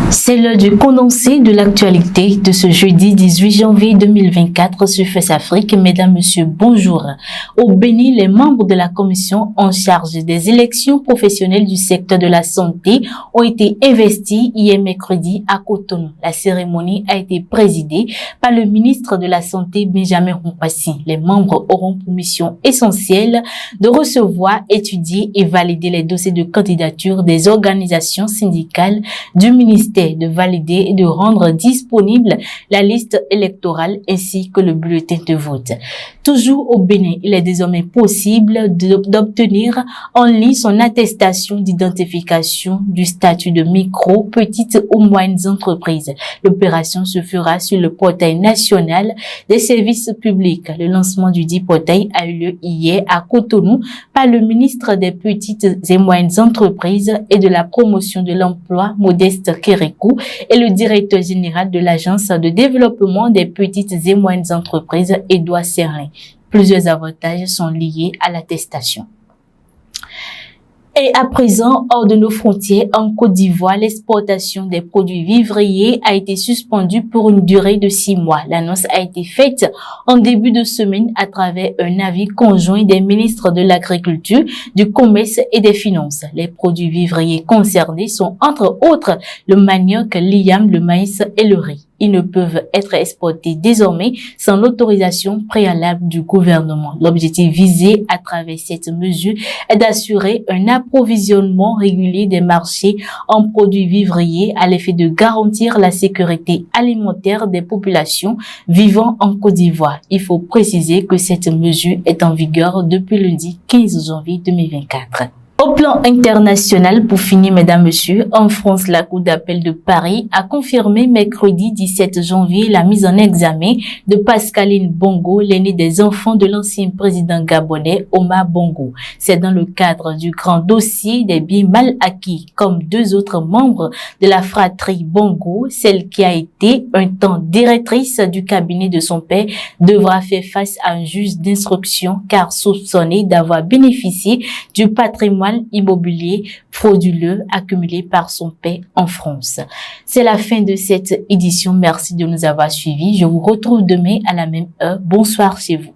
C'est l'heure du condensé de l'actualité de ce jeudi 18 janvier 2024 sur Face Afrique. Mesdames, Messieurs, bonjour. Au Bénin, les membres de la commission en charge des élections professionnelles du secteur de la santé ont été investis hier mercredi à Cotonou. La cérémonie a été présidée par le ministre de la Santé, Benjamin Humpassi. Les membres auront pour mission essentielle de recevoir, étudier et valider les dossiers de candidature des organisations syndicales du ministère, de valider et de rendre disponible la liste électorale ainsi que le bulletin de vote. Toujours au Bénin, il est désormais possible d'obtenir en ligne son attestation d'identification du statut de micro, petites ou moyennes entreprises. L'opération se fera sur le portail national des services publics. Le lancement du dit portail a eu lieu hier à Cotonou par le ministre des Petites et Moyennes Entreprises et de la Promotion de l'Emploi, Modeste Kérékou, et le directeur général de l'Agence de développement des petites et moyennes entreprises, Édouard Serlin. Plusieurs avantages sont liés à l'attestation. Et à présent, hors de nos frontières, en Côte d'Ivoire, l'exportation des produits vivriers a été suspendue pour une durée de 6 mois. L'annonce a été faite en début de semaine à travers un avis conjoint des ministres de l'Agriculture, du Commerce et des Finances. Les produits vivriers concernés sont entre autres le manioc, l'igname, le maïs et le riz. Ils ne peuvent être exportés désormais sans l'autorisation préalable du gouvernement. L'objectif visé à travers cette mesure est d'assurer un approvisionnement régulier des marchés en produits vivriers à l'effet de garantir la sécurité alimentaire des populations vivant en Côte d'Ivoire. Il faut préciser que cette mesure est en vigueur depuis lundi 15 janvier 2024. Au plan international, pour finir, mesdames, messieurs, en France, la Cour d'appel de Paris a confirmé mercredi 17 janvier la mise en examen de Pascaline Bongo, l'aînée des enfants de l'ancien président gabonais Omar Bongo. C'est dans le cadre du grand dossier des biens mal acquis, comme 2 autres membres de la fratrie Bongo. Celle qui a été un temps directrice du cabinet de son père devra faire face à un juge d'instruction car soupçonnée d'avoir bénéficié du patrimoine immobilier frauduleux accumulé par son père en France. C'est la fin de cette édition. Merci de nous avoir suivis. Je vous retrouve demain à la même heure. Bonsoir chez vous.